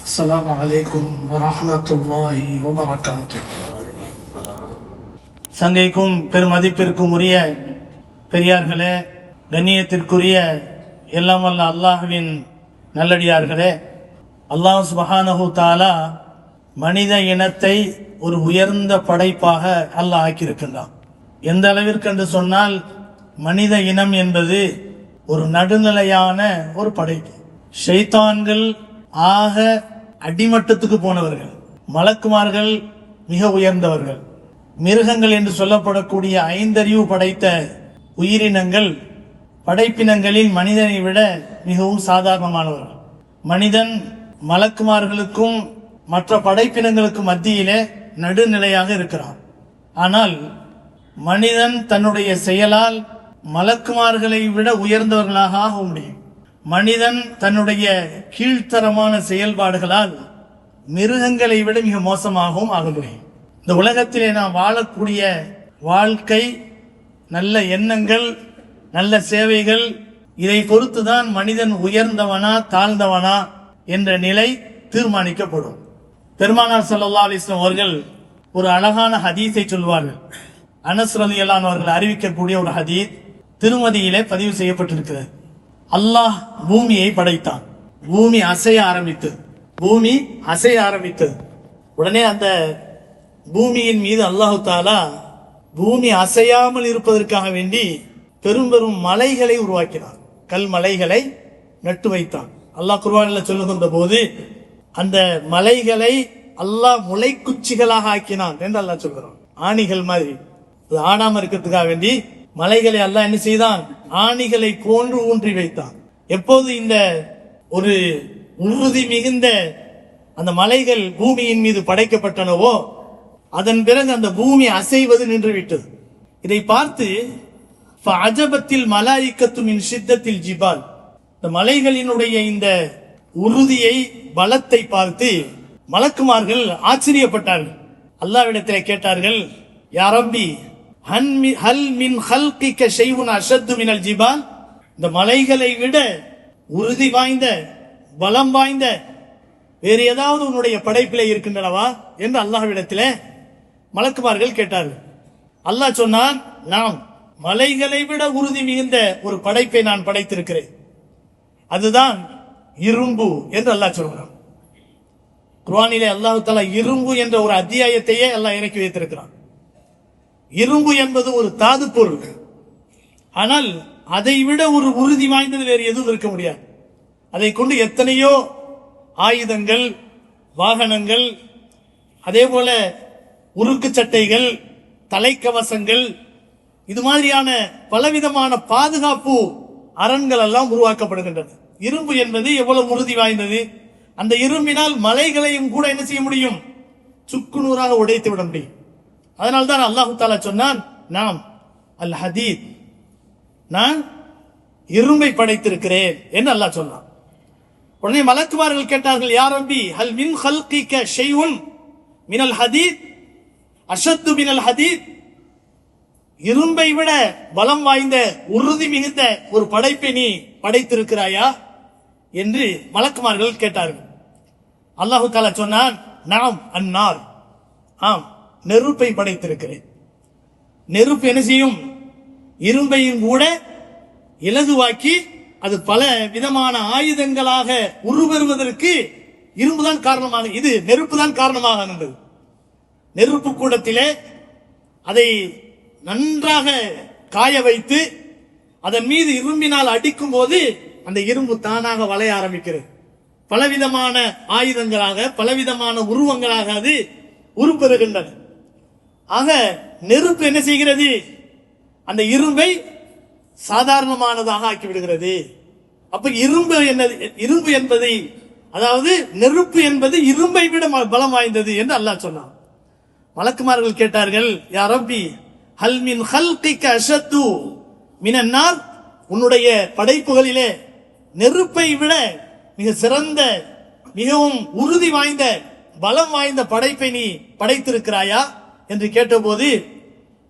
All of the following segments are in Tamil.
السلام عليكم ورحمة الله وبركاته. சங்கைக்கும் பெருமதிப்பிற்கும் உரிய பெரியார்களே, கண்ணியத்திற்குரிய எல்லாம் வல்ல அல்லாஹ்வின் நல்லடியார்களே, அல்லாஹ் சுப்ஹானஹு தஆலா மனித இனத்தை ஒரு உயர்ந்த படைப்பாக அல்லாஹ் ஆக்கியிருக்கின்றான். எந்த அளவிற்கு என்று சொன்னால், மனித இனம் என்பது ஒரு நடுநிலையான ஒரு படைப்பு. ஷைத்தான்கள் ஆக அடிமட்டத்துக்கு போனவர்கள், மலக்குமார்கள் மிக உயர்ந்தவர்கள், மிருகங்கள் என்று சொல்லப்படக்கூடிய ஐந்தறிவு படைத்த உயிரினங்கள் படைப்பினங்களில் மனிதனை விட மிகவும் சாதாரணமானவர்கள். மனிதன் மலக்குமார்களுக்கும் மற்ற படைப்பினங்களுக்கும் மத்தியிலே நடுநிலையாக இருக்கிறான். ஆனால் மனிதன் தன்னுடைய செயலால் மலக்குமார்களை விட உயர்ந்தவர்களாக ஆக முடியும். மனிதன் தன்னுடைய கீழ்த்தரமான செயல்பாடுகளால் மிருகங்களை விட மிக மோசமாகவும் ஆக முடியும். இந்த உலகத்திலே நாம் வாழக்கூடிய வாழ்க்கை, நல்ல எண்ணங்கள், நல்ல சேவைகள், இதை பொறுத்துதான் மனிதன் உயர்ந்தவனா தாழ்ந்தவனா என்ற நிலை தீர்மானிக்கப்படும். பெருமானார் ஸல்லல்லாஹு அலைஹி வஸல்லம் அவர்கள் ஒரு அழகான ஹதீஸை சொல்வார்கள். அனஸ் ரலியல்லாஹு அன்ஹு அவர்கள் அறிவிக்கக்கூடிய ஒரு ஹதீஸ் திருமதியிலே பதிவு செய்யப்பட்டிருக்கிறது. அல்லாஹ் பூமியை படைத்தான். பூமி அசைய ஆரம்பித்தது. உடனே அந்த பூமியின் மீது அல்லாஹு தஆலா பூமி அசையாமல் இருப்பதற்காக வேண்டி பெரும் பெரும் மலைகளை உருவாக்கினார். கல் மலைகளை நட்டு வைத்தான். அல்லாஹ் குர்ஆனில் சொல்லுகின்ற போது அந்த மலைகளை அல்லாஹ் முளைக்குச்சிகளாக ஆக்கினான் என்று அல்லாஹ் சொல்கிறான். ஆணிகள் மாதிரி அது ஆடாம இருக்கிறதுக்காக வேண்டி மலைகளை அல்லாஹ் என்ன செய்தான்? ஆணிகளை போன்று ஊன்றி வைத்தான். எப்போது இந்த ஒரு உறுதி மிகுந்த அந்த மலைகள் பூமியின் மீது படைக்கப்பட்டனவோ, அதன் பிறகு அந்த பூமி அசைவது நின்றுவிட்டது. இதை பார்த்து அஜபத்தில் மலாயிக்கத்து மின் ஷித்தத்தில் ஜிபால், இந்த மலைகளினுடைய இந்த உறுதியை, பலத்தை பார்த்து மலக்குமார்கள் ஆச்சரியப்பட்டார்கள். அல்லாஹ்விடத்திலே கேட்டார்கள், யா ரப்பி ஹல் மின் ஹல்கிக ஷைஉன் அஷத்து மினல் ஜிபால், இந்த மலைகளை விட உறுதி வாய்ந்த, பலம் வாய்ந்த வேறு ஏதாவது உன்னுடைய படைப்பிலே இருக்கின்றனவா என்று அல்லாஹ்விடத்திலே மலக்குமார்கள் கேட்டார்கள். அல்லாஹ் சொன்னான், நாம் மலைகளை விட உறுதி மிகுந்த ஒரு படைப்பை நான் படைத்திருக்கிறேன், அதுதான் இரும்பு என்று அல்லாஹ் சொல்கிறான். குர்ஆனிலே அல்லாஹ் தஆலா இரும்பு என்ற ஒரு அத்தியாயத்தையே அல்லாஹ் இறக்கி வைத்திருக்கிறான். இரும்பு என்பது ஒரு தாது பொருள். ஆனால் அதை விட ஒரு உறுதி வாய்ந்தது வேறு எதுவும் இருக்க முடியாது. அதை கொண்டு எத்தனையோ ஆயுதங்கள், வாகனங்கள், அதே போல உருக்கு சட்டைகள், தலைக்கவசங்கள், இது மாதிரியான பலவிதமான பாதுகாப்பு அரண்கள் எல்லாம் உருவாக்கப்படுகின்றன. இரும்பு என்பது எவ்வளவு உறுதி வாய்ந்தது! அந்த இரும்பினால் மலைகளையும் கூட என்ன செய்ய முடியும்? சுக்குநூறாக உடைத்து விட முடியும். அதனால்தான் அல்லாஹு தஆலா சொன்னான், நாம் அல் ஹதீத், நான் இரும்பை படைத்திருக்கிறேன் என்று அல்லாஹ் சொன்னான். உடனே மலக்குமார்கள் கேட்டார்கள், யா ரப்பி ஹல் மின் ஹல்கிக ஷைஉன் மினல் ஹதீத் அஷத்து மினல் ஹதீத், இரும்பை விட பலம் வாய்ந்த, உறுதி மிகுந்த ஒரு படைப்பை நீ படைத்திருக்கிறாயா என்று மலக்குமார்கள் கேட்டார்கள். அல்லாஹு தஆலா சொன்னான், நாம் அன்னார், ஆம், நெருப்பை படைத்திருக்கிறேன். நெருப்பு என்ன செய்யும்? இரும்பையும் கூட இலகுவாக்கி அது பல விதமான ஆயுதங்களாக உருவருவதற்கு இரும்புதான் காரணமாக, இது நெருப்பு தான் காரணமாக இருந்தது. நெருப்பு கூடத்திலே அதை நன்றாக காய வைத்து அதன் மீது இரும்பினால் அடிக்கும் போது அந்த இரும்பு தானாக வளைய ஆரம்பிக்கிறது. பலவிதமான ஆயுதங்களாக, பலவிதமான உருவங்களாக அது உருப்பெறுகின்றன. ஆக நெருப்பு என்ன செய்கிறது? அந்த இரும்பை சாதாரணமானதாக ஆக்கிவிடுகிறது. அப்ப இரும்பு என்பதை, அதாவது நெருப்பு என்பது இரும்பை விட பலம் வாய்ந்தது என்று அல்லாஹ் சொன்னான். மலக்குமார்கள் கேட்டார்கள், யா ரப்பி ஹல் மின் ஹல்கிக அஷத்து மினன் நார், உன்னுடைய படைப்புகளிலே நெருப்பை விட மிக சிறந்த, மிகவும் உறுதி வாய்ந்த, பலம் வாய்ந்த படைப்பை நீ படைத்திருக்கிறாயா என்று கேட்டபோது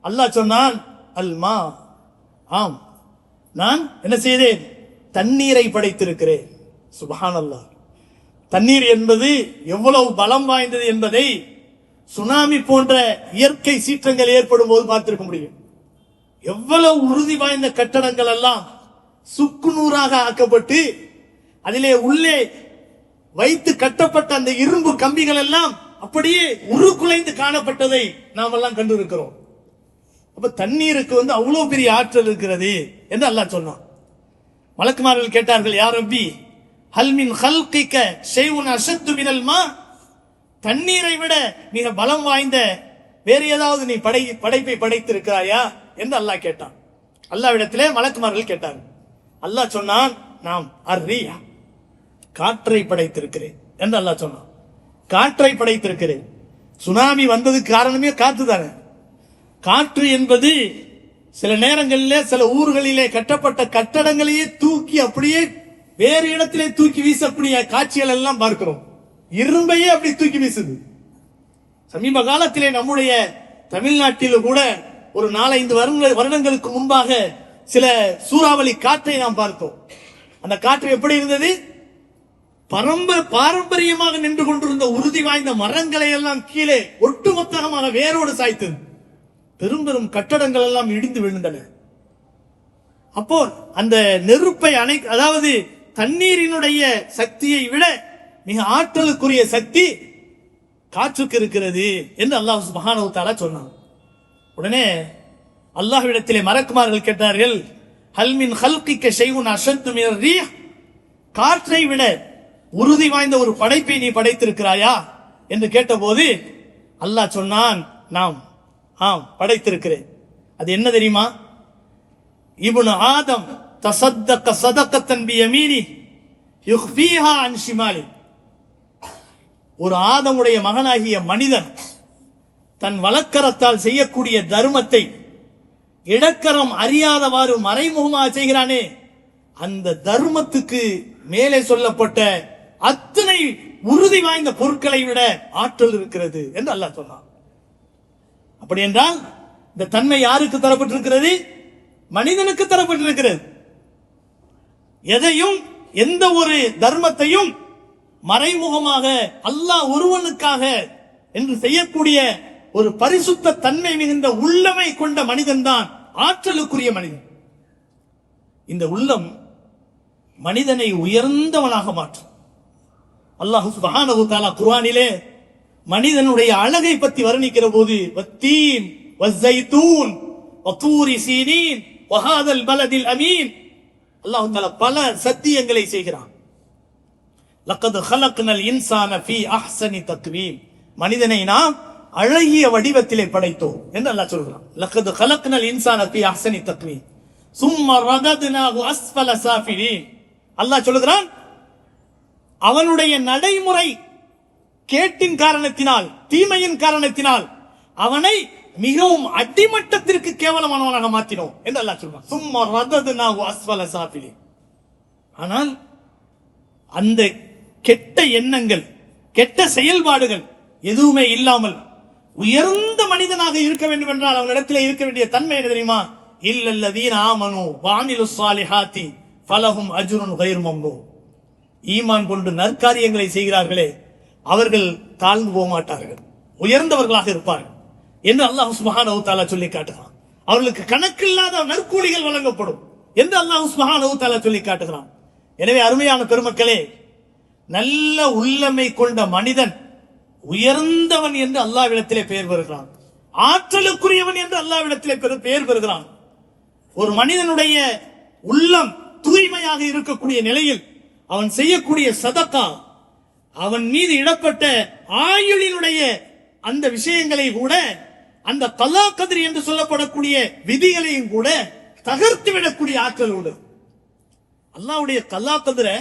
அல்லாஹ் சொன்னான், அல்மா, ஆம், நான் என்ன செய்தேன்? தண்ணீரை படைத்திருக்கிறேன். சுப்ஹானல்லாஹ், தண்ணீர் என்பது எவ்வளவு பலம் வாய்ந்தது என்பதை சுனாமி போன்ற இயற்கை சீற்றங்கள் ஏற்படும் போது பார்த்திருக்க முடியும். எவ்வளவு உறுதி வாய்ந்த கட்டடங்கள் எல்லாம் சுக்குநூறாக ஆக்கப்பட்டு அதிலே உள்ளே வைத்து கட்டப்பட்ட அந்த இரும்பு கம்பிகள் எல்லாம் அப்படியே உருக்குலைந்து காணப்பட்டதை நாம் எல்லாம் கண்டிருக்கிறோம். அப்ப தண்ணீருக்கு அவ்வளவு பெரிய ஆற்றல் இருக்கிறது என்று அல்லாஹ் சொன்னான். மலக்குமார்கள் கேட்டார்கள், யா ரப்பி ஹல் மின் ஹல்கிக ஷைஉன் அஷத்து மினல் மா, தண்ணீரை விட மிக பலம் வாய்ந்த வேறு ஏதாவது நீ படைப்பை படைத்திருக்கிறாயா என்று அல்லாஹ் கேட்டான். அல்லாஹ்விடத்திலே மலக்குமார்கள் கேட்டார்கள். அல்லாஹ் சொன்னான், நாம் அர்ரியா, காற்றை படைத்திருக்கிறேன் என்று அல்லாஹ் சொன்னான். காற்றை படைத்திருக்கிறேன். சுனாமி வந்ததுக்கு காரணமே காற்று தானே. காற்று என்பது சில நேரங்களில் சில ஊர்களிலே கட்டப்பட்ட கட்டடங்களையே தூக்கி அப்படியே வேறு இடத்திலே தூக்கி வீசக்கூடிய காட்சிகள் எல்லாம் பார்க்கிறோம். இரும்பையே அப்படி தூக்கி வீசுது. சமீப காலத்திலே நம்முடைய தமிழ்நாட்டில் கூட ஒரு 4-5 வருடங்களுக்கு முன்பாக சில சூறாவளி காற்றை நாம் பார்த்தோம். அந்த காற்று எப்படி இருந்தது? பாரம்பரியமாக நின்று கொண்டிருந்த உறுதி வாய்ந்த மரங்களை எல்லாம் கீழே ஒட்டுமொத்தமாக வேரோடு சாய்த்தது. பெரும் பெரும் கட்டடங்கள் எல்லாம் இடிந்து விழுந்தன. அப்போ அந்த நெருப்பை அதாவது தண்ணீரினுடைய சக்தியை விட மிக ஆற்றலுக்குரிய சக்தி காற்றுக்கு இருக்கிறது என்று அல்லாஹ் சுப்ஹானஹு வ தஆலா சொன்னான். உடனே அல்லாஹ்விடத்திலே மலக்குமார்கள் கேட்டார்கள், ஹல் மின் ஹல்கிக ஷைஉன் அஷத்து மினர் ரீஹ், காற்றை விட உறுதி வாய்ந்த ஒரு படைப்பை நீ படைத்திருக்கிறாயா என்று கேட்டபோது அல்லாஹ் சொன்னான், நாம் படைத்திருக்கிறேன். அது என்ன தெரியுமா? இப்னு ஆதம் தஸத்தக ஸதகத்தன் பியமீனி யுக்ஃபீஹா அன் ஷிமாலி, ஒரு ஆதமுடைய மகனாகிய மனிதன் தன் வலக்கரத்தால் செய்யக்கூடிய தர்மத்தை இடக்கரம் அறியாதவாறு மறைமுகமாக செய்கிறானே, அந்த தர்மத்துக்கு மேலே சொல்லப்பட்ட அத்தனை உறுதி வாய்ந்த பொருட்களை விட ஆற்றல் இருக்கிறது என்று அல்லாஹ் சொன்னான். அப்படி என்றால் இந்த தன்மை யாருக்கு தரப்பட்டிருக்கிறது? மனிதனுக்கு தரப்பட்டிருக்கிறது. எதையும் எந்த ஒரு தர்மத்தையும் மறைமுகமாக அல்லாஹ் ஒருவனுக்காக என்று செய்யக்கூடிய ஒரு பரிசுத்த தன்மை மிகுந்த உள்ளமை கொண்ட மனிதன் தான் ஆற்றலுக்குரிய மனிதன். இந்த உள்ளம் மனிதனை உயர்ந்தவனாக மாற்றும். அல்லாஹ் சுப்ஹானஹு வ தஆலா குர்ஆனிலே மனிதனுடைய அழகை பற்றி வர்ணிக்கிற போது வத்தீன் வஸ்ஸைத்தூன் வதூரி சீனீன் வஹாதல் பலதில் அமீன், அல்லாஹ் தஆலா பல சத்தியங்களை செய்கிறான். லக்கத் ஹலக்னல் இன்சான ஃபீ அஹ்ஸனி தக்வீம், மனிதனை நாம் அழகிய வடிவத்திலே படைத்தோம் என்று அல்லாஹ் சொல்கிறான். லக்கத் ஹலக்னல் இன்சான ஃபீ அஹ்ஸனி தக்வீம் சும்ம ரதத்னாஹு அஸ்ஃபல சாஃபிலீன், அல்லாஹ் சொல்கிறான், அவனுடைய நடைமுறை கேட்டின் காரணத்தினால், தீமையின் காரணத்தினால் அவனை மிகவும் அடிமட்டத்திற்கு கேவலமானவனாக மாற்றினோம் என்று அல்லாஹ் சொல்றான். சும்மா ரதத்னாஹு அஸ்ஃபல சாஃபிலீன். ஆனால் அந்த கெட்ட எண்ணங்கள், கெட்ட செயல்பாடுகள் எதுவுமே இல்லாமல் உயர்ந்த மனிதனாக இருக்க வேண்டும் என்றால் அவனிடத்தில் இருக்க வேண்டிய தன்மை என்ன தெரியுமா? இல்லல்லதீன ஆமனு வஅமிலுஸ் ஸாலிஹாத்தி ஃபலஹும் அஜ்ருன் கைரு மம்னூன், ஈமான் கொண்டு நற்காரியங்களை செய்கிறார்களே அவர்கள் தாழ்ந்து போக மாட்டார்கள், உயர்ந்தவர்களாக இருப்பார்கள் என்று அல்லாஹ் சுப்ஹானஹு வ தஆலா சொல்லி காட்டுகிறான். அவர்களுக்கு கணக்கில்லாத நற்கூலிகள் வழங்கப்படும் என்று அல்லாஹ் சுப்ஹானஹு வ தஆலா சொல்லி காட்டுகிறான். எனவே அருமையான பெருமக்களே, நல்ல உள்ளமை கொண்ட மனிதன் உயர்ந்தவன் என்று அல்லாஹ்விடத்திலே பெயர் பெறுகிறான், ஆற்றலுக்குரியவன் என்று அல்லாஹ்விடத்திலே பெயர் பெறுகிறான். ஒரு மனிதனுடைய உள்ளம் தூய்மையாக இருக்கக்கூடிய நிலையில் அவன் செய்யக்கூடிய சதகா, அவன் மீது இடப்பட்ட ஆயுளினுடைய அந்த விஷயங்களை கூட, அந்த கலா கதிர் என்று சொல்லப்படக்கூடிய விதிகளையும் கூட தகர்த்து விடக்கூடிய ஆற்றல் உண்டு. அல்லாஹ்வுடைய கலா கதிரை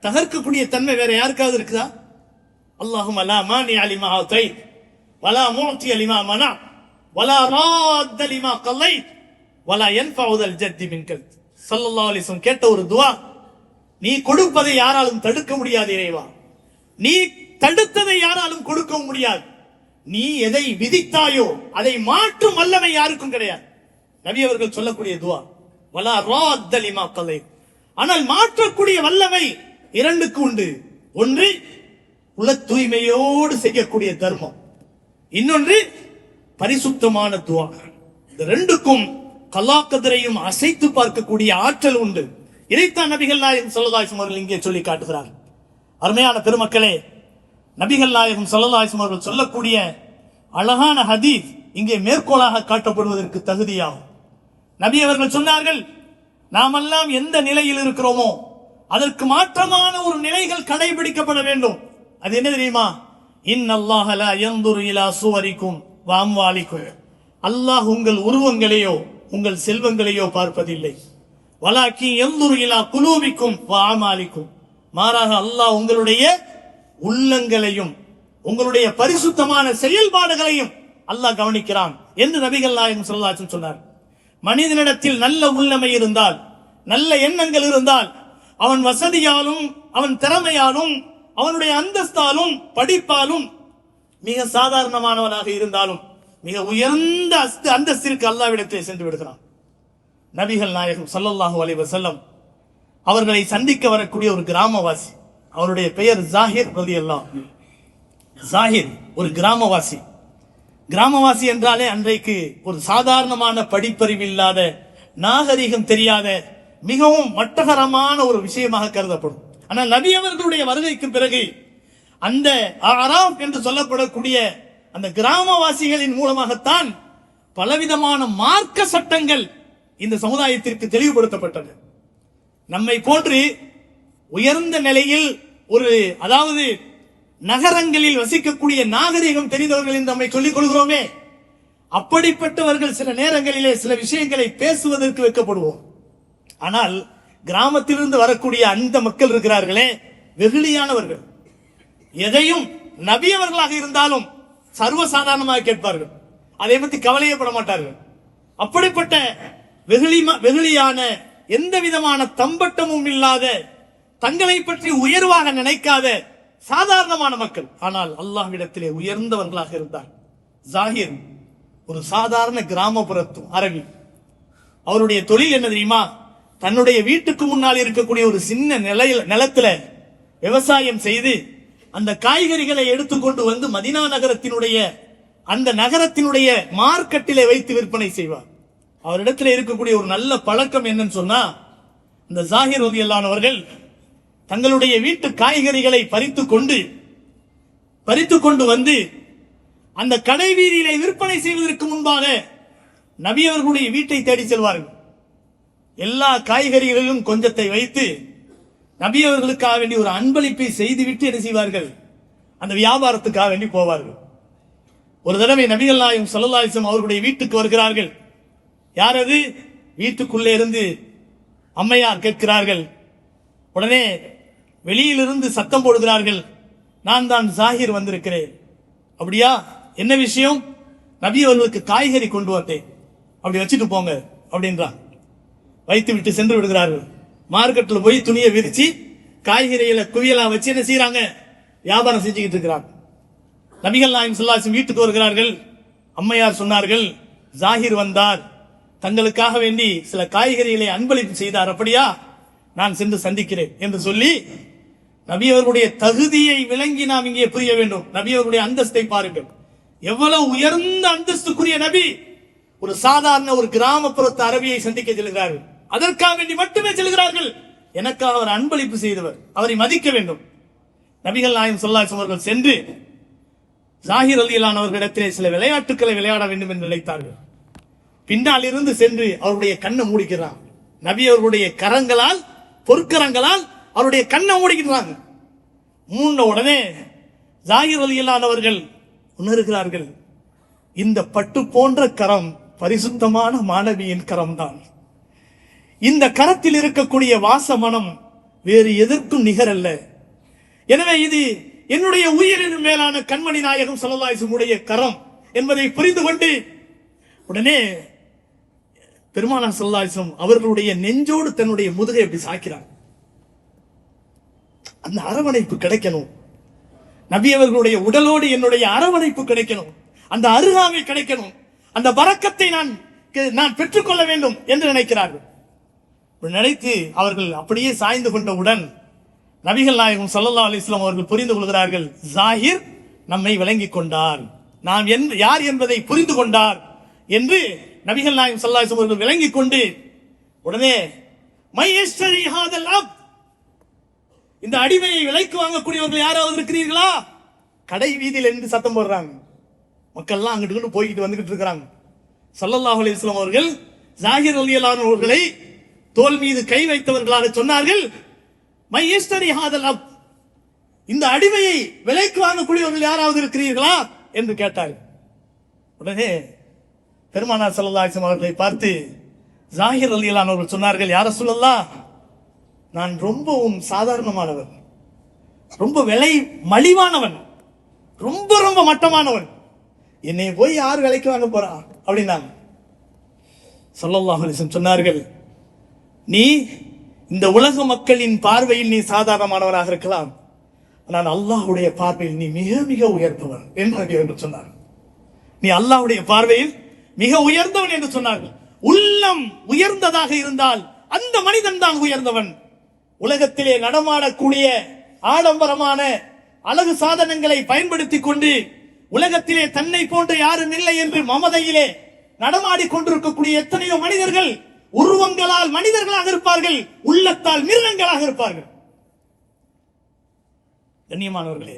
தகர்க்கக்கூடிய தன்மை வேற யாருக்காவது இருக்குதா? அல்லாஹும்ம லா மானிஅ லிமா அதைத் வலா முஅதிய லிமா மனா வலா ராத்த லிமா கலைத் வலா யன்ஃபஉ தல் ஜத்தி மின்கல். ஸல்லல்லாஹு அலைஹி வஸல்லம் கேட்ட ஒரு துஆ, நீ கொடுப்பதை யாராலும் தடுக்க முடியாது இறைவா, நீ தடுத்ததை யாராலும் கொடுக்க முடியாது, நீ எதை விதித்தாயோ அதை மாற்றும் வல்லமை யாருக்கும் கிடையாது. நபி அவர்கள் சொல்லக்கூடிய துஆ வலா ராத்த லிமா கலைத். ஆனால் மாற்றக்கூடிய வல்லமை இரண்டுக்கு உண்டு. ஒன்று உள்ள தூய்மையோடு செய்யக்கூடிய தர்மம், இன்னொன்று பரிசுத்தமான துஆ. இந்த ரெண்டுக்கும் கலாக்கதிரையும் அசைத்து பார்க்கக்கூடிய ஆற்றல் உண்டு. இதைத்தான் நபிகள் நாயகம் ஸல்லல்லாஹு அலைஹி வஸல்லம் அவர்கள் இங்கே சொல்லி காட்டுகிறார். அருமையான பெருமக்களே, நபிகள் நாயகம் ஸல்லல்லாஹு அலைஹி வஸல்லம் அவர்கள் சொல்லக்கூடிய அழகான ஹதீஸ் இங்கே மேற்கோளாக காட்டப்படுவதற்கு தகுதியாகும். நபி அவர்கள் சொன்னார்கள், நாமெல்லாம் எந்த நிலையில் இருக்கிறோமோ அதற்கு மாற்றமான ஒரு நிலைகள் கடைபிடிக்கப்பட வேண்டும். அது என்ன தெரியுமா? இன்னல்லாஹ லா யன்துரு இலா சுவரிக்கும் வ அம்வாலிக்கும். அல்லாஹ் உங்கள் உருவங்களையோ உங்கள் செல்வங்களையோ பார்ப்பதில்லை. வலாக்கி யன்துரு இலா குலூபிக்கும் வ அமாலிக்கும். மாறாக அல்லாஹ் உங்களுடைய உள்ளங்களையும் உங்களுடைய பரிசுத்தமான செயல்பாடுகளையும் அல்லாஹ் கவனிக்கிறான் என்று நபிகள் நாயகம் ஸல்லல்லாஹு அலைஹி வஸல்லம் சொன்னார். மனிதனிடத்தில் நல்ல உள்ளமை இருந்தால், நல்ல எண்ணங்கள் இருந்தால், அவன் வசதியாலும் அவன் திறமையாலும் அவனுடைய அந்தஸ்தாலும் படிப்பாலும் மிக சாதாரணமானவனாக இருந்தாலும் மிக உயர்ந்த அந்தஸ்திற்கு அல்லாஹ்விடத்தில் சென்று விடுகிறான். நபிகள் நாயகம் ஸல்லல்லாஹு அலைஹி வஸல்லம் அவர்களை சந்திக்க வரக்கூடிய ஒரு கிராமவாசி, அவருடைய பெயர் ஜாஹிர் ரலியல்லாஹு அன்ஹு. ஜாஹிர் ஒரு கிராமவாசி. கிராமவாசி என்றாலே அன்றைக்கு ஒரு சாதாரணமான படிப்பறிவு இல்லாத, நாகரிகம் தெரியாத, மிகவும் மட்டகரமான ஒரு விஷயமாக கருதப்படும். ஆனால் நபி அவர்களுடைய வருகைக்கு பிறகு அந்த அராப் என்று சொல்லப்படக்கூடிய அந்த கிராமவாசிகளின் மூலமாகத்தான் பலவிதமான மார்க்க சட்டங்கள் இந்த சமுதாயத்திற்கு தெளிவுபடுத்தப்பட்டன. நம்மை போன்று உயர்ந்த நிலையில் அதாவது நகரங்களில் வசிக்கக்கூடிய நாகரிகம் தெரிந்தவர்கள் என்று நம்மை சொல்லிக் கொள்கிறோமே, அப்படிப்பட்டவர்கள் சில நேரங்களிலே சில விஷயங்களை பேசுவதற்கு வைக்கப்படுவோம். ஆனால் கிராமத்திலிருந்து வரக்கூடிய அந்த மக்கள் இருக்கிறார்களே, வெகுளியானவர்கள். எதையும் நபி அவர்களாக இருந்தாலும் சர்வசாதாரணமாக கேட்பார்கள், அதை பற்றி கவலையப்பட மாட்டார்கள். அப்படிப்பட்ட வெகுளியான, எந்த விதமான தம்பட்டமும் இல்லாத, தங்களை பற்றி உயர்வாக நினைக்காத சாதாரணமான மக்கள். ஆனால் அல்லாஹ்விடத்திலே உயர்ந்தவர்களாக இருந்தார். ஜாஹிர் ஒரு சாதாரண கிராமப்புறத்து அரபி. அவருடைய தொழில் என்ன தெரியுமா? தன்னுடைய வீட்டுக்கு முன்னால் இருக்கக்கூடிய ஒரு சின்ன நிலத்துல விவசாயம் செய்து அந்த காய்கறிகளை எடுத்துக்கொண்டு வந்து மதீனா நகரத்தினுடைய அந்த நகரத்தினுடைய மார்க்கெட்டிலே வைத்து விற்பனை செய்வார். அவரிடத்தில் இருக்கக்கூடிய ஒரு நல்ல பழக்கம் என்னன்னு சொன்னா, இந்த ஜாஹிர் ரலியல்லாஹு அன்ஹு அவர்கள் தங்களுடைய வீட்டு காய்கறிகளை பறித்து கொண்டு வந்து அந்த கடை வீதியிலே விற்பனை செய்வதற்கு முன்பாக நபி அவர்களுடைய வீட்டை தேடி செல்வார்கள். எல்லா காய்கறிகளிலும் கொஞ்சத்தை வைத்து நபி அவர்களுக்காக வேண்டி ஒரு அன்பளிப்பை செய்துவிட்டு என்ன செய்வார்கள்? அந்த வியாபாரத்துக்காக வேண்டி போவார்கள். ஒரு தடவை நபிகள் நாயகம் ஸல்லல்லாஹு அலைஹி வஸல்லம் அவர்களுடைய வீட்டுக்கு வருகிறார்கள். யார் அது? வீட்டுக்குள்ளே இருந்து அம்மையார் கேட்கிறார்கள். உடனே வெளியிலிருந்து சத்தம் போடுகிறார்கள், நான் தான் ஜாஹிர் வந்திருக்கிறேன். அப்படியா, என்ன விஷயம்? நபி அவர்களுக்கு காய்கறி கொண்டு வந்தேன், அப்படி வச்சுட்டு போங்க அப்படின்றான். வைத்து விட்டு சென்று விடுகிறார்கள். மார்க்கெட்டில் போய் துணியை விரிச்சு காய்கறிகளை குவியலாம் வச்சு என்ன செய்யறாங்க? வியாபாரம் செஞ்சுக்கிட்டு இருக்கிறாங்க. நபிகள் நாயகம் ஸல்லல்லாஹு அலைஹி வஸல்லம் வீட்டுக்கு வருகிறார்கள். அம்மையார் சொன்னார்கள், ஜாஹிர் வந்தார், தங்களுக்காக வேண்டி சில காய்கறிகளை அன்பளிப்பு செய்தார். அப்படியா, நான் சென்று சந்திக்கிறேன் என்று சொல்லி நபி அவர்களுடைய தகுதியை விளங்கி நாம் இங்கே புரிய வேண்டும். நபி அவர்களுடைய அந்தஸ்தை பாருங்கள், எவ்வளவு உயர்ந்த அந்தஸ்துக்குரிய நபி. ஒரு சாதாரண ஒரு கிராமப்புறத்து அரபியை சந்திக்க செல்கிறார்கள். அதற்காக வேண்டி மட்டுமே செல்கிறார்கள். எனக்காக அவர் அன்பளிப்பு செய்தவர், அவரை மதிக்க வேண்டும். நபிகள் நாயகம் ஸல்லல்லாஹு அலைஹி வஸல்லம் அவர்கள் சென்று ஜாஹிர் ரலியல்லாஹு அன்ஹு அவர்களிடத்திலே சில விளையாட்டுக்களை விளையாட வேண்டும் என்று நினைத்தார்கள். பின்னால் இருந்து சென்று அவருடைய கண்ணை மூடிக்கிறார். நபி அவர்களுடைய கரங்களால், பொற்கரங்களால் அவருடைய கண்ணை மூடிக்கிறாங்க. மூணு உடனே ஜாஹிர் ரலியல்லாஹு அன்ஹு அவர்கள் உணர்கிறார்கள், இந்த பட்டு போன்ற கரம் பரிசுத்தமான மாணவியின் கரம்தான். இந்த கரத்தில் இருக்கக்கூடிய வாசமனம் வேறு எதற்கும் நிகரல்ல. எனவே இது என்னுடைய உயிரின் மேலான கண்மணி நாயகம் ஸல்லல்லாஹு அலைஹி வஸல்லம் கரம் என்பதை புரிந்து கொண்டு உடனே பெருமானார் ஸல்லல்லாஹு அலைஹி வஸல்லம் அவர்களுடைய நெஞ்சோடு தன்னுடைய முதுகை அப்படி சாய்க்கிறார். அந்த அரவணைப்பு கிடைக்கணும், நபி அவர்களுடைய உடலோடு என்னுடைய அரவணைப்பு கிடைக்கணும், அந்த அருகாமை கிடைக்கணும், அந்த பரக்கத்தை நான் பெற்றுக்கொள்ள வேண்டும் என்று நினைக்கிறார்கள். நினைத்து அவர்கள் அப்படியே சாய்ந்து கொண்டவுடன் நபிகள் நாயகம் ஸல்லல்லாஹு அலைஹி வஸல்லம் அவர்கள் புரிந்து கொள்கிறார்கள், ஜாஹிர் நம்மை விளங்கிக் கொண்டார், நாம் யார் என்பதை புரிந்து கொண்டார் என்று நபிகள் நாயகம் ஸல்லல்லாஹு அலைஹி வஸல்லம் அவர்கள் விளங்கிக் கொண்டு உடனே மையஸ்தரி ஹாதல் அப், இந்த அடிமையை விலைக்கு வாங்கக்கூடியவர்கள் யாராவது இருக்கிறீர்களா? கடை வீதியில் என்று சத்தம் போடுறாங்க. மக்கள்லாம் அங்கிட்டு போய்கிட்டு வந்துகிட்டு இருக்கிறாங்க. ஸல்லல்லாஹு அலைஹி வஸல்லம் அவர்கள் ஜாஹிர் ரலியல்லாஹு அன்ஹு அவர்களை தோல் மீது கை வைத்தவர்களாக சொன்னார்கள், மையஸ்தரி ஹாதல் அப், இந்த அடிமையை விலைக்கு வாங்கக்கூடியவர்கள் யாராவது இருக்கிறீர்களா என்று கேட்டார்கள். உடனே பெருமானார் ஸல்லல்லாஹு அலைஹி வஸல்லம் அவர்களை பார்த்து ஜாஹிர் ரலியல்லாஹு அன்ஹு அவர்கள் சொன்னார்கள், யா ரசூலல்லாஹ், நான் ரொம்பவும் சாதாரணமானவன், ரொம்ப விலை மலிவானவன், ரொம்ப ரொம்ப மட்டமானவன், என்னை போய் யார் விலைக்கு வாங்க போறா அப்படின்னாங்க. ஸல்லல்லாஹு அலைஹி வஸல்லம் சொன்னார்கள், நீ இந்த உலக மக்களின் பார்வையில் நீ சாதாரணமானவராக இருக்கலாம், ஆனால் அல்லாஹ்வுடைய பார்வையில் நீ மிக மிக உயர்ந்தவன் என்று சொன்னார். நீ அல்லாஹ்வுடைய பார்வையில் மிக உயர்ந்தவன் என்று சொன்னார்கள். உள்ளம் உயர்ந்ததாக இருந்தால் அந்த மனிதன் தான் உயர்ந்தவன். உலகத்திலே நடமாடக்கூடிய ஆடம்பரமான அழகு சாதனங்களை பயன்படுத்திக் கொண்டு உலகத்திலே தன்னை போன்ற யாரும் இல்லை என்று மமதையிலே நடமாடி கொண்டிருக்கக்கூடிய எத்தனையோ மனிதர்கள் உருவங்களால் மனிதர்களாக இருப்பார்கள், உள்ளத்தால் மிருகங்களாக இருப்பார்கள். கண்ணியமானவர்களே,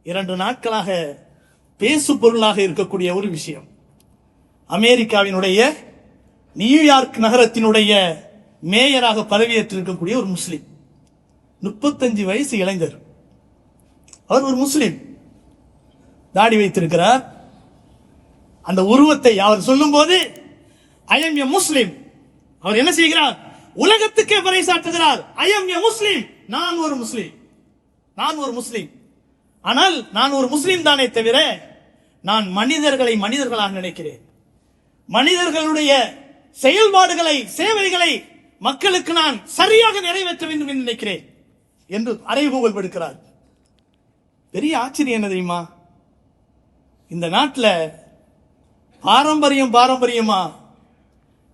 2 நாட்களாக பேசு பொருளாக இருக்கக்கூடிய ஒரு விஷயம், அமெரிக்காவினுடைய நியூயார்க் நகரத்தினுடைய மேயராக பதவியேற்றிருக்கக்கூடிய ஒரு முஸ்லிம், 35 வயசு இளைஞர். அவர் ஒரு முஸ்லிம், தாடி வைத்திருக்கிறார். அந்த உருவத்தை அவர் சொல்லும் போது ஐ எம் எ முஸ்லிம், அவர் என்ன செய்கிறார்? உலகத்துக்கே பறைசாற்றுகிறார், ஐ எம் எ முஸ்லிம், நான் ஒரு முஸ்லிம், நான் ஒரு முஸ்லிம். ஆனால் நான் ஒரு முஸ்லிம் தானே தவிர நான் மனிதர்களை மனிதர்களாக நினைக்கிறேன், மனிதர்களுடைய செயல்பாடுகளை சேவைகளை மக்களுக்கு நான் சரியாக நிறைவேற்ற வேண்டும் என்று நினைக்கிறேன் என்று அறைகூவல் விடுக்கிறார். பெரிய ஆச்சரியம் என்ன தெரியுமா? இந்த நாட்டில் பாரம்பரியமா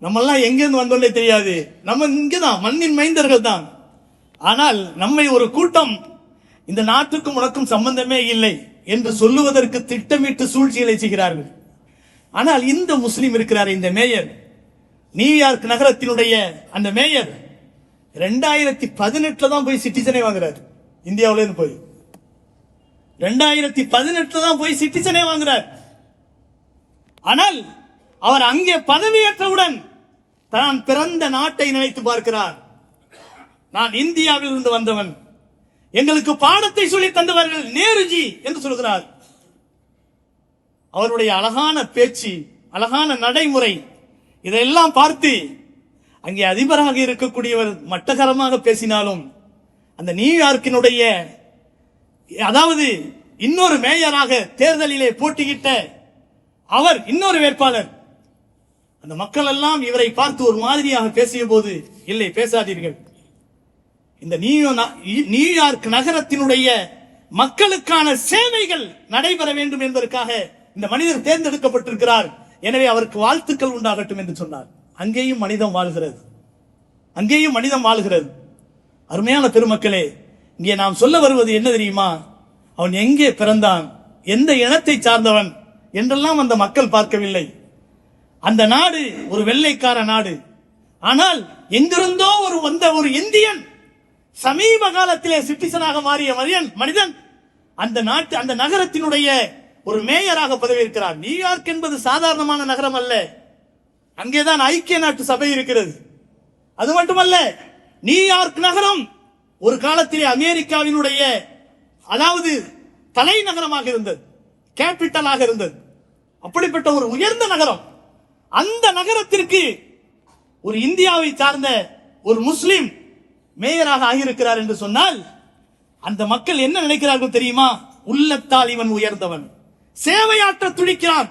நம்மெல்லாம் எங்கிருந்து வந்தோன்னே தெரியாது, நம்ம இங்கதான் மண்ணின் மைந்தர்கள் தான். ஆனால் நம்மை ஒரு கூட்டம் இந்த நாட்டுக்கும் உனக்கும் சம்பந்தமே இல்லை என்று சொல்லுவதற்கு திட்டமிட்டு சூழ்ச்சிகளை செய்கிறார்கள். ஆனால் இந்த முஸ்லிம் இருக்கிறார், இந்த மேயர், நியூயார்க் நகரத்தினுடைய அந்த மேயர் 2018 தான் போய் சிட்டிசனே வாங்குறார். இந்தியாவிலேருந்து போய் 2018 தான் போய் சிட்டிசனே வாங்குறார். ஆனால் அவர் அங்கே பதவியேற்றவுடன் தான் பிறந்த நாட்டை நினைத்து பார்க்கிறார். நான் இந்தியாவில் இருந்து வந்தவன், எங்களுக்கு பாடத்தை சொல்லி தந்தவர்கள் நேருஜி என்று சொல்கிறார். அவருடைய அழகான பேச்சு, அழகான நடைமுறை, இதையெல்லாம் பார்த்து அங்கே அதிபராக இருக்கக்கூடியவர் மட்டகரமாக பேசினாலும் அந்த நியூயார்க்கினுடைய, அதாவது இன்னொரு மேயராக தேர்தலிலே போட்டியிட்ட அவர் இன்னொரு வேட்பாளர், அந்த மக்கள் எல்லாம் இவரை பார்த்து ஒரு மாதிரியாக பேசிய போது, இல்லை பேசாதீர்கள், இந்த நியூயார்க் நகரத்தினுடைய மக்களுக்கான சேவைகள் நடைபெற வேண்டும் என்பதற்காக இந்த மனிதர் தேர்ந்தெடுக்கப்பட்டிருக்கிறார், எனவே அவருக்கு வாழ்த்துக்கள் உண்டாகட்டும் என்று சொன்னார். அங்கேயும் மனிதம் வாழ்கிறது, அங்கேயும் மனிதம் வாழ்கிறது. அருமையான பெருமக்களே, இங்கே நாம் சொல்ல வருவது என்ன தெரியுமா? அவன் எங்கே பிறந்தான், எந்த இனத்தை சார்ந்தவன் என்றெல்லாம் அந்த மக்கள் பார்க்கவில்லை. அந்த நாடு ஒரு வெள்ளைக்கார நாடு, ஆனால் எங்கிருந்தோ ஒரு இந்தியன் சமீப காலத்திலே சிட்டிசனாக மாறிய மனிதன் அந்த நகரத்தினுடைய ஒரு மேயராக பதவியேற்கிறார். நியூயார்க் என்பது சாதாரணமான நகரம் அல்ல, அங்கேதான் ஐக்கிய நாட்டு சபை இருக்கிறது. அது மட்டுமல்ல, நியூயார்க் நகரம் ஒரு காலத்திலே அமெரிக்காவினுடைய, அதாவது தலைநகரமாக இருந்தது, கேபிட்டலாக இருந்தது. அப்படிப்பட்ட ஒரு உயர்ந்த நகரம். அந்த நகரத்திற்கு ஒரு இந்தியாவை சார்ந்த ஒரு முஸ்லிம் மேயராக ஆகியிருக்கிறார் என்று சொன்னால் அந்த மக்கள் என்ன நினைக்கிறார்கள் தெரியுமா? உள்ளத்தால் இவன் உயர்ந்தவன், சேவையாற்ற துடிக்கிறான்,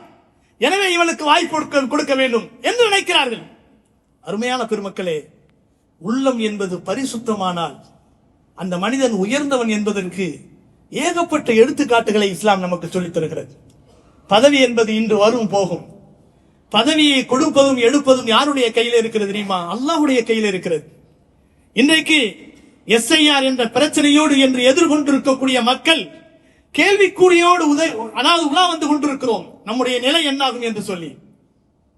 எனவே இவனுக்கு வாய்ப்பு கொடுக்க வேண்டும் என்று நினைக்கிறார்கள். அருமையான பெருமக்களே, உள்ளம் என்பது பரிசுத்தமானால் அந்த மனிதன் உயர்ந்தவன் என்பதற்கு ஏகப்பட்ட எடுத்துக்காட்டுகளை இஸ்லாம் நமக்கு சொல்லித் தருகிறது. பதவி என்பது இன்று வரும் போகும். பதவியை கொடுப்பதும் எடுப்பதும் யாருடைய கையில் இருக்கிறது தெரியுமா? அல்லாஹ்வுடைய கையில் இருக்கிறது. இன்றைக்கு எஸ்ஐஆர் என்ற பிரச்சனையோடு என்று எதிர்கொண்டிருக்கக்கூடிய மக்கள் கேள்விக்குறியோடு உலா வந்து கொண்டிருக்கிறோம், நம்முடைய நிலை என்னாகும் என்று சொல்லி.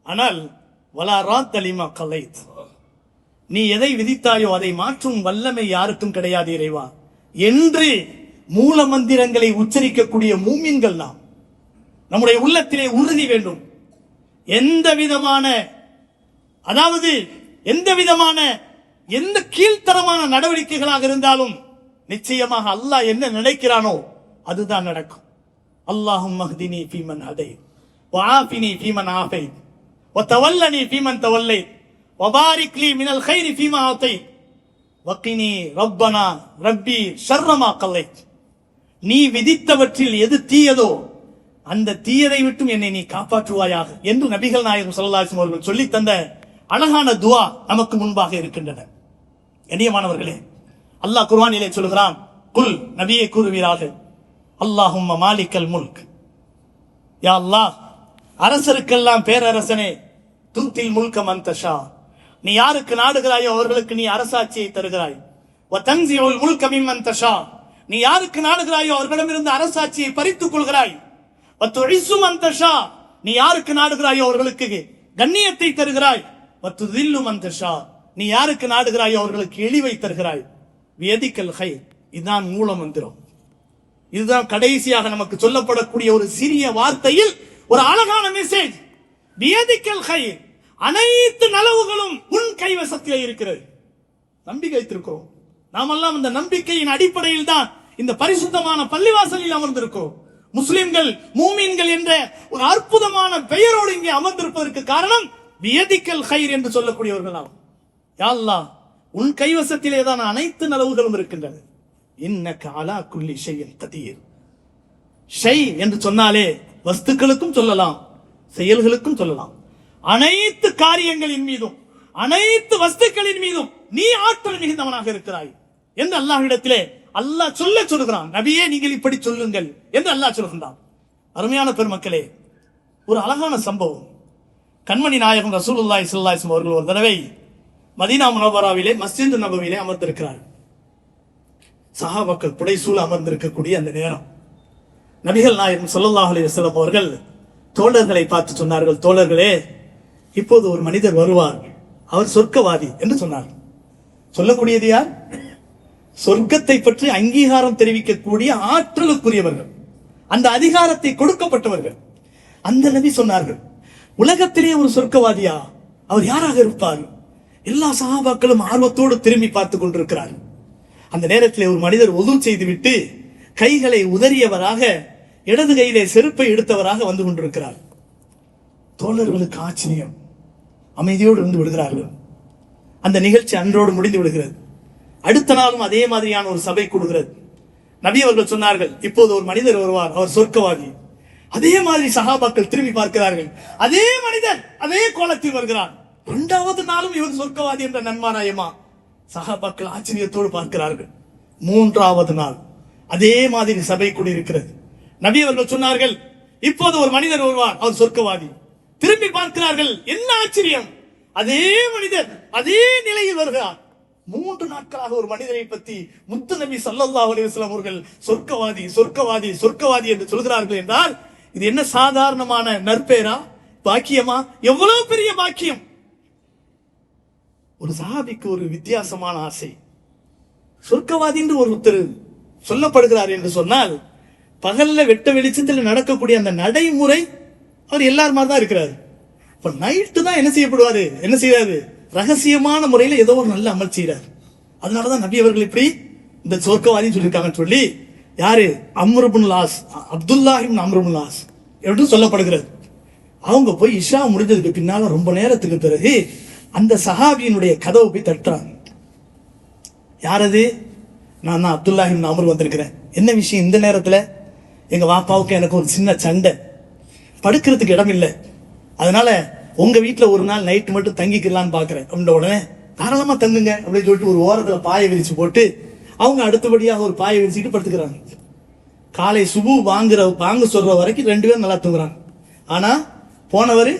ஆனால் வலா ராத்தலிமா கலைத், நீ எதை விதித்தாயோ அதை மாற்றும் வல்லமை யாருக்கும் கிடையாது இறைவா என்று மூல மந்திரங்களை உச்சரிக்கக்கூடிய மூமின்கள் நாம். நம்முடைய உள்ளத்திலே உறுதி வேண்டும். எந்த விதமான எந்த கீழ்த்தரமான நடவடிக்கைகளாக இருந்தாலும் நிச்சயமாக அல்லாஹ் என்ன நினைக்கிறானோ அதுதான் நடக்கும். அல்லாஹும் மஹ்தினி ஃபீமன் ஹதைத் வஆஃபினி ஃபீமன் ஆஃபைத் வதவல்லனி ஃபீமன் தவல்லைத் வபாரிக் லீ மினல் கைரி ஃபீமா ஆதைத் வகினி ரப்பனா ரப்பி ஷர்ர மா கலைத். நீ விதித்தவற்றில் எது தீயதோ அந்த தீயதை விட்டும் என்னை நீ காப்பாற்றுவாயாக என்று நபிகள் நாயகம் ஸல்லல்லாஹு அலைஹி வஸல்லம் அவர்கள் சொல்லி தந்த அழகான துஆ நமக்கு முன்பாக இருக்கின்றன. கண்ணியமானவர்களே, அல்லாஹ் குர்ஆனிலே சொல்கிறான், குல், நபியே கூறுவீராக, அல்லாஹும்ம மாலிக்கல் முல்க், யா அல்லாஹ் அரசருக்கெல்லாம் பேரரசனே, துத்தில் முல்க மன் தஷா, நீ யாருக்கு நாடுகிறாயோ அவர்களுக்கு நீ அரசாட்சியை தருகிறாய். வ தன்ஸிஉல் முல்க மிம்மன் தஷா, நீ யாருக்கு நாடுகிறாயோ அவர்களிடமிருந்து அரசாட்சியை பறித்துக் கொள்கிறாய். வ துஇஸ்ஸு மன் தஷா, நீ யாருக்கு நாடுகிறாயோ அவர்களுக்கு கண்ணியத்தை தருகிறாய். வ துதில்லு மன் தஷா, நீ யாருக்கு நாடுகிறாயோ அவர்களுக்கு இழிவை தருகிறாய். வியதிக்கல் கைர், இதுதான் மூல மந்திரம். இதுதான் கடைசியாக நமக்கு சொல்லப்படக்கூடிய ஒரு சிறிய வார்த்தையில் ஒரு அழகான மெசேஜ். வியதிக்கல் கைர், அனைத்து நலவுகளும் உன் கைவசத்திலே இருக்கிறது. நம்பிக்கை வைத்திருக்கிறோம். நாமெல்லாம் இந்த நம்பிக்கையின் அடிப்படையில் தான் இந்த பரிசுத்தமான பள்ளிவாசலில் அமர்ந்திருக்கிறோம். முஸ்லிம்கள், மூமீன்கள் என்ற ஒரு அற்புதமான பெயரோடு இங்கே அமர்ந்திருப்பதற்கு காரணம் வியதிக்கல் கைர் என்று சொல்லக்கூடியவர்களாகும். யா அல்லாஹ், உன் கைவசத்திலே தான் அனைத்து நலவுகளும் இருக்கின்றன. இன்னக அலா குல்லி ஷைஇன் கதீர். ஷை என்று சொன்னாலே வஸ்துக்களுக்கும் சொல்லலாம், செயல்களுக்கும் சொல்லலாம். அனைத்து காரியங்களின் மீதும் அனைத்து வஸ்துக்களின் மீதும் நீ ஆற்றல் மிகுந்தவனாக இருக்கிறாய் என்று அல்லாஹ்விடத்திலே அல்லாஹ் சொல்லுகிறான். நபியே, நீங்கள் இப்படி சொல்லுங்கள் என்று அல்லாஹ் சொல்லுகின்றான். அருமையான பெருமக்களே, ஒரு அழகான சம்பவம். கண்மணி நாயகம் ரசூலுல்லாஹி ஸல்லல்லாஹு அலைஹி வஸல்லம் அவர்கள் ஒரு தடவை மதீனா முனவ்வராவிலே மஸ்ஜித் நபவியிலே அமர்ந்திருக்கிறார். சஹாபாக்கள் புடைசூழ அமர்ந்திருக்கக்கூடிய அந்த நேரம் நபிகள் நாயகம் ஸல்லல்லாஹு அலைஹி வஸல்லம் அவர்கள் தோழர்களை பார்த்து சொன்னார்கள், தோழர்களே, இப்போது ஒரு மனிதர் வருவார், அவர் சொர்க்கவாதி என்று சொன்னார். சொல்லக்கூடியது யார்? சொர்க்கத்தை பற்றி அங்கீகாரம் தெரிவிக்கக்கூடிய ஆற்றலுக்குரியவர்கள், அந்த அதிகாரத்தை கொடுக்கப்பட்டவர்கள். அந்த நபி சொன்னார்கள், உலகத்திலே ஒரு சொர்க்கவாதியா, அவர் யாராக இருப்பார்? எல்லா சஹாபாக்களும் ஆர்வத்தோடு திரும்பி பார்த்துக் கொண்டிருக்கிறார். அந்த நேரத்தில் ஒரு மனிதர் ஒது செய்துவிட்டு கைகளை உதறியவராக, இடது கையிலே செருப்பை எடுத்தவராக வந்து கொண்டிருக்கிறார். தோழர்களுக்கு ஆச்சரியம், அமைதியோடு இருந்து விடுகிறார்கள். அந்த நிகழ்ச்சி அன்றோடு முடிந்து விடுகிறது. அடுத்த நாளும் அதே மாதிரியான ஒரு சபை கூடுகிறது. நபி அவர்கள் சொன்னார்கள், இப்போது ஒரு மனிதர் வருவார், அவர் சொர்க்கவாதி. அதே மாதிரி சஹாபாக்கள் திரும்பி பார்க்கிறார்கள். அதே மனிதர் அதே கோலத்தில் வருகிறார். இரண்டாவது நாளும் இவர் சொர்க்கவாதி என்ற நன்மாராயமா? சஹாபாக்கள் ஆச்சரியத்தோடு பார்க்கிறார்கள். மூன்றாவது நாள் அதே மாதிரி சபை கூட இருக்கிறது. நபி அவர்கள் சொன்னார்கள், இப்போது ஒரு மனிதர் வருவார், அவர் சொர்க்கவாதி. திரும்பி பார்க்கிறார்கள். என்ன ஆச்சரியம்! அதே மனிதர் அதே நிலையில் வருகிறார். 3 நாட்களாக ஒரு மனிதரை பற்றி முத்து நபி ஸல்லல்லாஹு அலைஹி வஸல்லம் அவர்கள் சொர்க்கவாதி சொர்க்கவாதி சொர்க்கவாதி என்று சொல்கிறார்கள் என்றால் இது என்ன சாதாரணமான நற்பேரா, பாக்கியமா? எவ்வளவு பெரிய பாக்கியம்! ஒரு சஹாபிக்கு ஒரு வித்தியாசமான ஆசை. சொர்க்கவாதி என்று ஒருத்தர் சொல்லப்படுகிறார் என்று சொன்னால் பகல்ல வெட்ட வெளிச்சத்தில் நடக்கக்கூடிய அந்த நடைமுறை அவர் எல்லார் மாதிரி தான் இருக்கிறார். இப்ப நைட்டு தான் என்ன செய்யப்படுவாரு, என்ன செய்யறாரு? ரகசியமான முறையில் ஏதோ ஒரு நல்ல அமல் செய்யறார். அதனாலதான் நபி அவர்கள் இப்படி இந்த சொர்க்கவாதின்னு சொல்லியிருக்காங்கன்னு சொல்லி, யாரு? அம்ர் இப்னு லாஸ், அப்துல்லாஹ் இப்னு அம்ர் இப்னு லாஸ் என்று சொல்லப்படுகிறது. அவங்க போய் இஷா முடிஞ்சதுக்கு பின்னால ரொம்ப நேரத்துக்கு பிறகு அந்த சஹாபியினுடைய கதவை போய் தட்டுறாங்க. யாரது? நான் தான் அப்துல்லாஹ் இப்னு அம்ர் வந்திருக்கிறேன். என்ன விஷயம் இந்த நேரத்துல? எங்க வாப்பாவுக்கு எனக்கு ஒரு சின்ன சண்டை, படுக்கிறதுக்கு இடம் இல்லை, அதனால உங்க வீட்டுல ஒரு நாள் நைட்டு மட்டும் தங்கிக்கலான்னு பாக்குறேன். அப்படின்ற உடனே தாராளமா தங்குங்க அப்படின்னு சொல்லிட்டு ஒரு ஓரத்துல பாயை விரிச்சு போட்டு அவங்க அடுத்தபடியாக ஒரு பாயை விரிச்சுட்டு படுத்துக்கிறாங்க. காலை சுபு வாங்க சொல்ற வரைக்கும் 2 பேரும் நல்லா தூங்குறாங்க. ஆனா போனவர்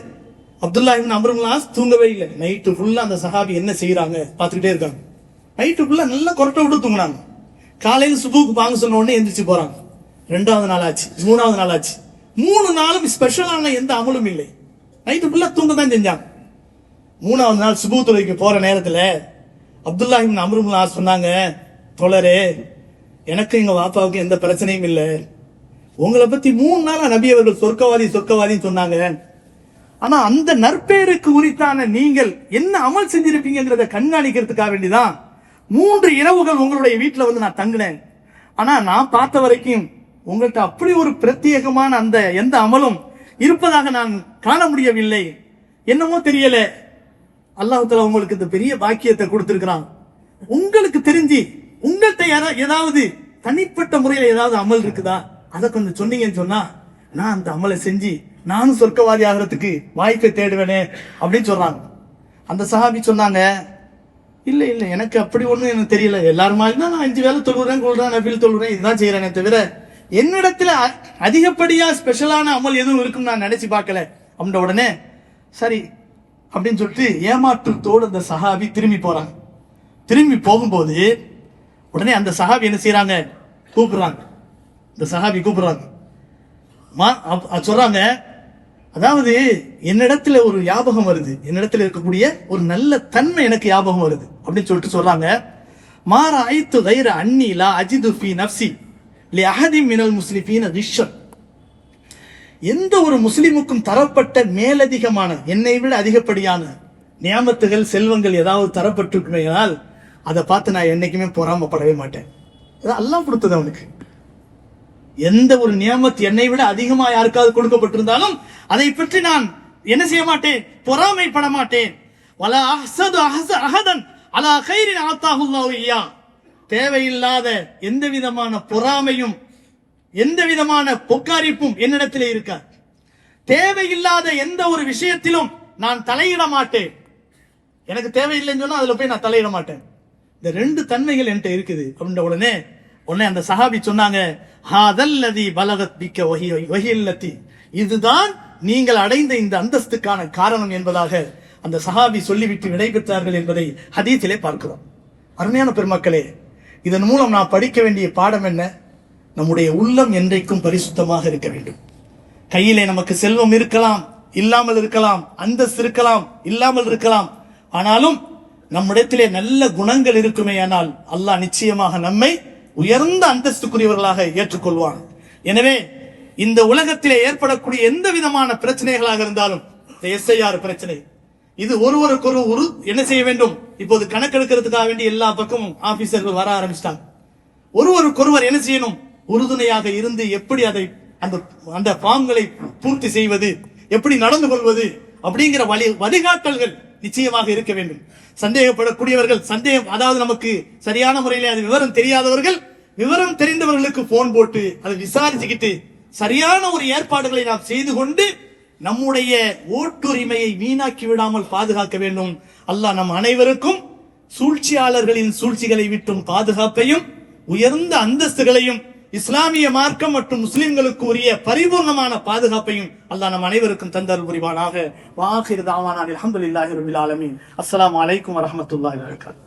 அப்துல்லாஹ் இப்னு அம்ர் இப்னு லாஸ் தூங்கவே இல்லை. நைட்டு ஃபுல்லா அந்த சஹாபி என்ன செய்யறாங்க பார்த்துக்கிட்டே இருக்காங்க. நைட்டுக்குள்ள நல்லா கொரட்டை விட்டு தூங்கினாங்க. காலையில் சுபுக்கு பாங்க சொன்ன உடனே எந்திரிச்சு போறாங்க. 2வது நாள் ஆச்சு, 3வது நாள் ஆச்சு. 3 நாளும் ஸ்பெஷலான எந்த அமலும் இல்லை. நைட்டுக்குள்ள தூங்க தான் செஞ்சாங்க. 3வது நாள் சுபு தொழுகைக்கு போற நேரத்துல அப்துல்லா இப்னு அம்ர் இப்னு ஆஸ் சொன்னாங்க, தோழரே, எனக்கு எங்க வாப்பாவுக்கு எந்த பிரச்சனையும் இல்லை. உங்களை பத்தி 3 நாளா நபி அவர்கள் சொர்க்கவாதின்னு சொன்னாங்க. ஆனா அந்த நற்பெயருக்கு உரித்தான நீங்கள் என்ன அமல் செஞ்சிருப்பீங்கிறத கண்காணிக்கிறதுக்காக வேண்டிதான் 3 இரவுகள் உங்களுடைய வீட்டுல வந்து நான் தங்கினேன். ஆனா நான் பார்த்த வரைக்கும் உங்கள்கிட்ட அப்படி ஒரு பிரத்யேகமான அந்த எந்த அமலும் இருப்பதாக நான் காண முடியவில்லை. என்னமோ தெரியல, அல்லாஹ் தஆலா உங்களுக்கு இந்த பெரிய பாக்கியத்தை கொடுத்திருக்கிறான். உங்களுக்கு தெரிஞ்சு உங்கள்கிட்ட ஏதாவது தனிப்பட்ட முறையில் ஏதாவது அமல் இருக்குதா, அதை கொஞ்சம் சொன்னீங்கன்னு சொன்னா நான் அந்த அமலை செஞ்சு நானும் சொர்க்கவாதி ஆகிறதுக்கு வாய்ப்பை தேடுவேனே அப்படின்னு சொல்றாங்க. அந்த சஹாபி சொன்னாங்க, இல்ல இல்ல, எனக்கு அப்படி ஒண்ணும் எனக்கு தெரியல. எல்லாரும் மாதிரி தான் நான் 5 வேளை தொழுறேன், நபில் தொழுறேன், இதுதான் செய்யறேனே தவிர என்னிடத்துல அதிகப்படியா ஸ்பெஷலான அமல் எதுவும் இருக்குன்னு நான் நினைச்சு பார்க்கல அப்படின்ற உடனே சரி அப்படின்னு சொல்லிட்டு ஏமாற்றத்தோடு அந்த சஹாபி திரும்பி போறாங்க. திரும்பி போகும்போது உடனே அந்த சஹாபி என்ன செய்யறாங்க, கூப்பிடுறாங்க. இந்த சஹாபி கூப்பிடுறாங்க, சொல்றாங்க, அதாவது என்னிடத்துல ஒரு ஞாபகம் வருது, என்னிடத்துல இருக்கக்கூடிய ஒரு நல்ல தன்மை எனக்கு ஞாபகம் வருது அப்படின்னு சொல்லிட்டு சொல்றாங்க. மாற ஐத்து கைர அன்னிலா அஜிது ஃபி நஃப்சி லி அஹதி மினல் முஸ்லிமீன ரிஷ்ஷன். எந்த ஒரு முஸ்லிமுக்கும் தரப்பட்ட மேலதிகமான, என்னை விட அதிகப்படியான நியாமத்துகள் செல்வங்கள் ஏதாவது தரப்பட்டிருக்குமேனால் அதை பார்த்து நான் என்னைக்குமே பொறாமப்படவே மாட்டேன். அல்லாஹ் கொடுத்தது அவனுக்கு. எந்த ஒரு நியமத் என்னை விட அதிகமா யாருக்காவது கொடுக்கப்பட்டிருந்தாலும் அதை பற்றி நான் என்ன செய்ய மாட்டேன், பொறாமைப்பட மாட்டேன். வலா அஹ்ஸது அஹதன் அலா கைரின் ஆத்தாஹுல்லாஹு இய்யா. தேவையில்லாத எந்த விதமான பொறாமையும் எந்த விதமான பொக்காரிப்பும் என்னிடத்திலே இருக்காது. தேவையில்லாத எந்த ஒரு விஷயத்திலும் நான் தலையிட மாட்டேன். எனக்கு தேவையில்லைன்னு சொன்னா அதுல போய் நான் தலையிட மாட்டேன். இந்த 2 தன்மைகள் என்கிட்ட இருக்குது அப்படின்ற உடனே அந்த சஹாபி சொன்னாங்க, ஹாதல்லதி பலகத் பிக்க வஹில்லதி, இதுதான் நீங்கள் அடைந்த இந்த அந்தஸ்துக்கான காரணம் என்பதாக அந்த சஹாபி சொல்லிவிட்டு விடைபெற்றார்கள் என்பதை ஹதீஸிலே பார்க்கிறோம். அருமையான பெருமக்களே, இதன் மூலம் நான் படிக்க வேண்டிய பாடம் என்ன? நம்முடைய உள்ளம் என்றைக்கும் பரிசுத்தமாக இருக்க வேண்டும். கையிலே நமக்கு செல்வம் இருக்கலாம், இல்லாமல் இருக்கலாம், அந்தஸ்து இருக்கலாம், இல்லாமல் இருக்கலாம். ஆனாலும் நம்மிடத்திலே நல்ல குணங்கள் இருக்குமே, ஆனால் அல்லாஹ் நிச்சயமாக நம்மை உயர்ந்த அந்தஸ்துக்குரியவர்களாக ஏற்றுக்கொள்வான். எனவே இந்த உலகத்திலே ஏற்படக்கூடிய எந்த விதமான பிரச்சனைகளாக இருந்தாலும், இந்த எஸ்ஐஆர் பிரச்சனை, இது ஒருவருக்கொரு என்ன செய்ய வேண்டும், இப்போது கணக்கெடுக்கிறதுக்காக வேண்டி எல்லா பக்கமும் ஆபீசர்கள் வர ஆரம்பிச்சிட்டாங்க. ஒருவருக்கொருவர் என்ன செய்யணும், உறுதுணையாக இருந்து எப்படி அதை அந்த ஃபார்ம்களை பூர்த்தி செய்வது, எப்படி நடந்து கொள்வது அப்படிங்கிற வழிகாட்டல்கள் நிச்சயமாக இருக்க வேண்டும். சந்தேகப்படக்கூடியவர்கள் அதாவது நமக்கு சரியான முறையில் அது விவரம் தெரியாதவர்கள் விவரம் தெரிந்தவர்களுக்கு போன் போட்டு அதை விசாரிச்சுக்கிட்டு சரியான ஒரு ஏற்பாடுகளை நாம் செய்து கொண்டு நம்முடைய ஓட்டுரிமையை வீணாக்கி விடாமல் பாதுகாக்க வேண்டும். அல்லாஹ் நம் அனைவருக்கும் சூழ்ச்சியாளர்களின் சூழ்ச்சிகளை விட்டும் பாதுகாப்பையும் உயர்ந்த அந்தஸ்துகளையும் இஸ்லாமிய மார்க்கம் மற்றும் முஸ்லிம்களுக்கு உரிய பரிபூர்ணமான பாதுகாப்பையும் அல்லாஹ் நம் அனைவருக்கும் தந்தருள் புரிவானாக. வாஹிர் தாவானா அல்ஹம்துலில்லாஹி ரப்பில் ஆலமீன். அஸ்ஸலாமு அலைக்கும் வரஹ்மத்துல்லாஹி வபரகாத்துஹு.